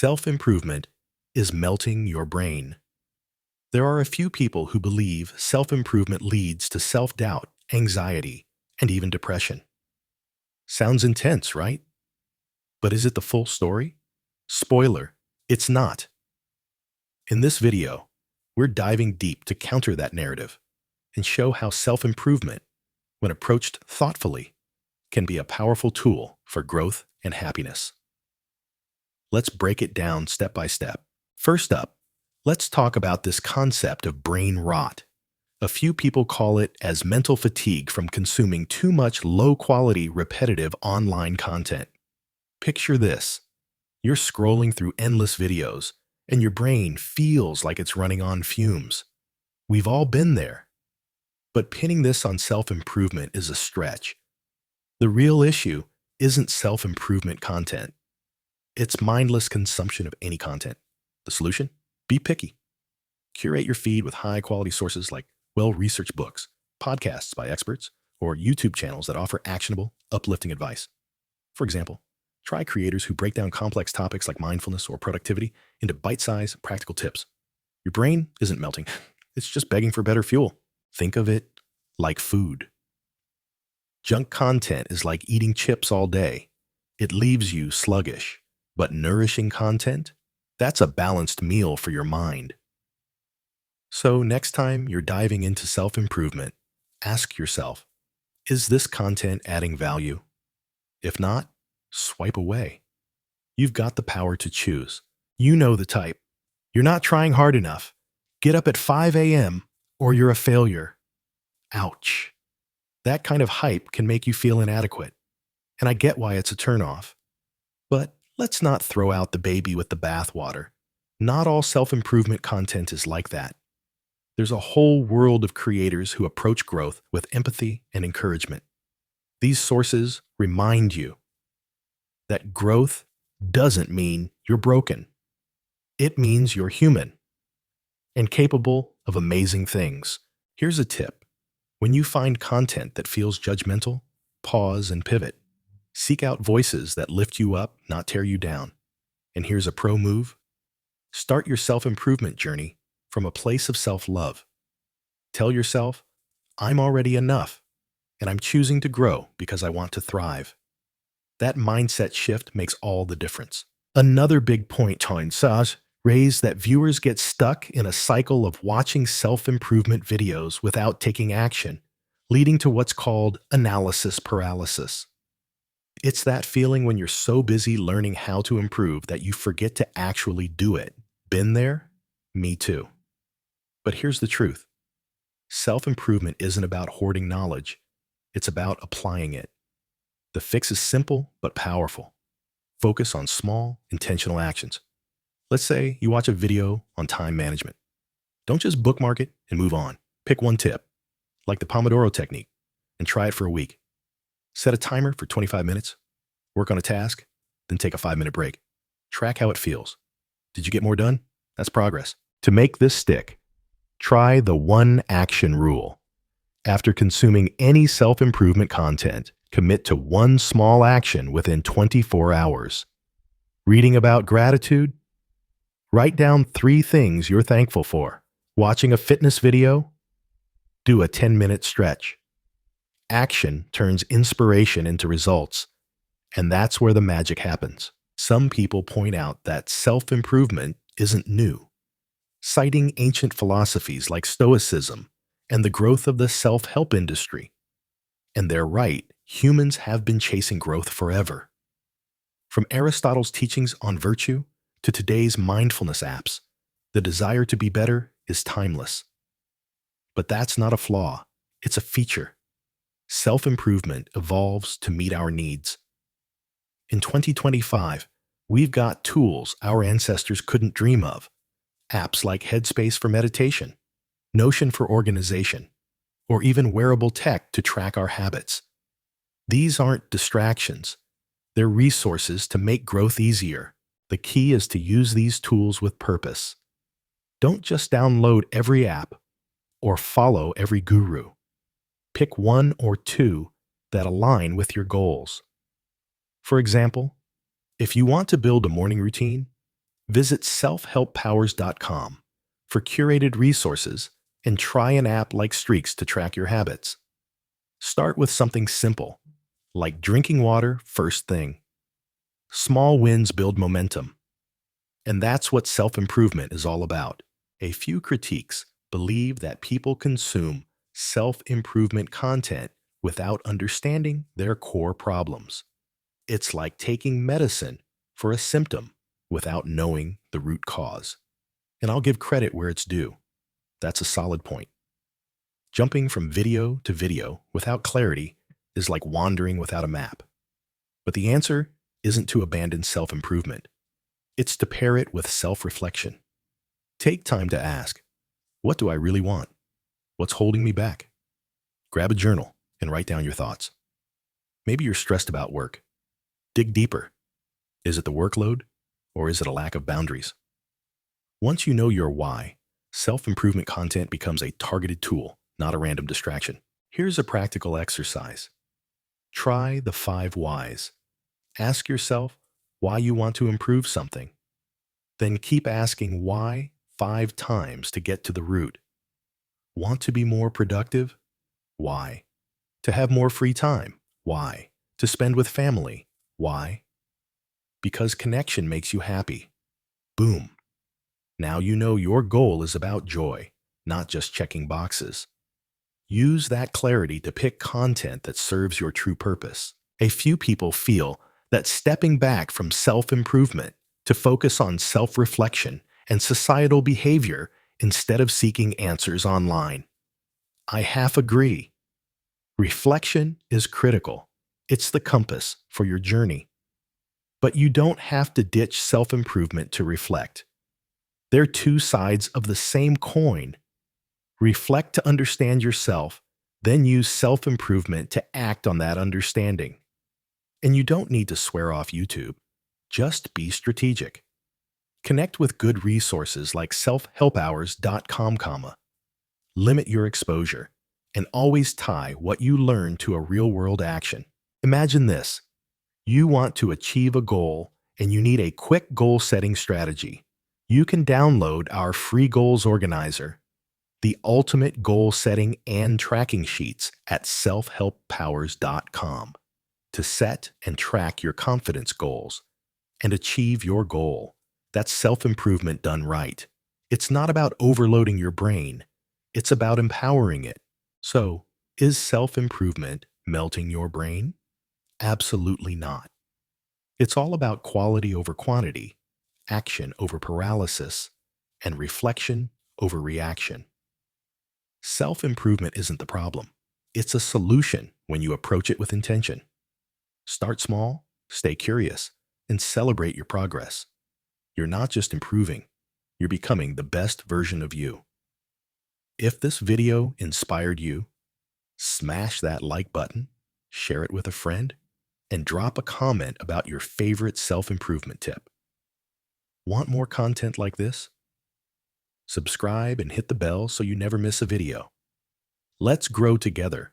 Self-improvement is melting your brain. There are a few people who believe self-improvement leads to self-doubt, anxiety, and even depression. Sounds intense, right? But is it the full story? Spoiler, it's not. In this video, we're diving deep to counter that narrative and show how self-improvement, when approached thoughtfully, can be a powerful tool for growth and happiness. Let's break it down step by step. First up, let's talk about this concept of brain rot. A few people call it as mental fatigue from consuming too much low-quality, repetitive online content. Picture this. You're scrolling through endless videos, and your brain feels like it's running on fumes. We've all been there. But pinning this on self-improvement is a stretch. The real issue isn't self-improvement content. It's mindless consumption of any content. The solution? Be picky. Curate your feed with high-quality sources like well-researched books, podcasts by experts, or YouTube channels that offer actionable, uplifting advice. For example, try creators who break down complex topics like mindfulness or productivity into bite-sized, practical tips. Your brain isn't melting. It's just begging for better fuel. Think of it like food. Junk content is like eating chips all day. It leaves you sluggish. But nourishing content? That's a balanced meal for your mind. So next time you're diving into self-improvement, ask yourself, is this content adding value? If not, swipe away. You've got the power to choose. You know the type. You're not trying hard enough. Get up at 5 a.m. or you're a failure. Ouch. That kind of hype can make you feel inadequate. And I get why it's a turnoff. But let's not throw out the baby with the bathwater. Not all self-improvement content is like that. There's a whole world of creators who approach growth with empathy and encouragement. These sources remind you that growth doesn't mean you're broken. It means you're human and capable of amazing things. Here's a tip. When you find content that feels judgmental, pause and pivot. Seek out voices that lift you up, not tear you down. And here's a pro move. Start your self-improvement journey from a place of self-love. Tell yourself, I'm already enough, and I'm choosing to grow because I want to thrive. That mindset shift makes all the difference. Another big point Toyn Saj raised that viewers get stuck in a cycle of watching self-improvement videos without taking action, leading to what's called analysis paralysis. It's that feeling when you're so busy learning how to improve that you forget to actually do it. Been there? Me too. But here's the truth. Self-improvement isn't about hoarding knowledge. It's about applying it. The fix is simple but powerful. Focus on small, intentional actions. Let's say you watch a video on time management. Don't just bookmark it and move on. Pick one tip, like the Pomodoro technique, and try it for a week. Set a timer for 25 minutes, work on a task, then take a 5-minute break. Track how it feels. Did you get more done? That's progress. To make this stick, try the one action rule. After consuming any self-improvement content, commit to one small action within 24 hours. Reading about gratitude? Write down 3 things you're thankful for. Watching a fitness video? Do a 10-minute stretch. Action turns inspiration into results, and that's where the magic happens. Some people point out that self-improvement isn't new, citing ancient philosophies like Stoicism and the growth of the self-help industry. And they're right, humans have been chasing growth forever. From Aristotle's teachings on virtue to today's mindfulness apps, the desire to be better is timeless. But that's not a flaw, it's a feature. Self-improvement evolves to meet our needs. In 2025, we've got tools our ancestors couldn't dream of. Apps like Headspace for meditation, Notion for organization, or even wearable tech to track our habits. These aren't distractions. They're resources to make growth easier. The key is to use these tools with purpose. Don't just download every app or follow every guru. Pick 1 or 2 that align with your goals. For example, if you want to build a morning routine, Visit selfhelppowers.com for curated resources and try an app like Streaks to track your habits. Start with something simple, like drinking water first thing. Small wins build momentum, and that's what self-improvement is all about. A few critiques believe that people consume self-improvement content without understanding their core problems. It's like taking medicine for a symptom without knowing the root cause. And I'll give credit where it's due. That's a solid point. Jumping from video to video without clarity is like wandering without a map. But the answer isn't to abandon self-improvement. It's to pair it with self-reflection. Take time to ask, what do I really want? What's holding me back? Grab a journal and write down your thoughts. Maybe you're stressed about work. Dig deeper. Is it the workload, or is it a lack of boundaries? Once you know your why, self-improvement content becomes a targeted tool, not a random distraction. Here's a practical exercise. Try the 5 whys. Ask yourself why you want to improve something. Then keep asking why 5 times to get to the root. Want to be more productive? Why? To have more free time? Why? To spend with family? Why? Because connection makes you happy. Boom. Now you know your goal is about joy, not just checking boxes. Use that clarity to pick content that serves your true purpose. A few people feel that stepping back from self-improvement to focus on self-reflection and societal behavior instead of seeking answers online. I half agree. Reflection is critical. It's the compass for your journey. But you don't have to ditch self-improvement to reflect. They're two sides of the same coin. Reflect to understand yourself, then use self-improvement to act on that understanding. And you don't need to swear off YouTube. Just be strategic. Connect with good resources like selfhelphours.com, limit your exposure, and always tie what you learn to a real-world action. Imagine this. You want to achieve a goal and you need a quick goal-setting strategy. You can download our free goals organizer, the ultimate goal-setting and tracking sheets at selfhelppowers.com to set and track your confidence goals and achieve your goal. That's self-improvement done right. It's not about overloading your brain. It's about empowering it. So, is self-improvement melting your brain? Absolutely not. It's all about quality over quantity, action over paralysis, and reflection over reaction. Self-improvement isn't the problem. It's a solution when you approach it with intention. Start small, stay curious, and celebrate your progress. You're not just improving, you're becoming the best version of you. If this video inspired you, smash that like button, share it with a friend, and drop a comment about your favorite self-improvement tip. Want more content like this? Subscribe and hit the bell so you never miss a video. Let's grow together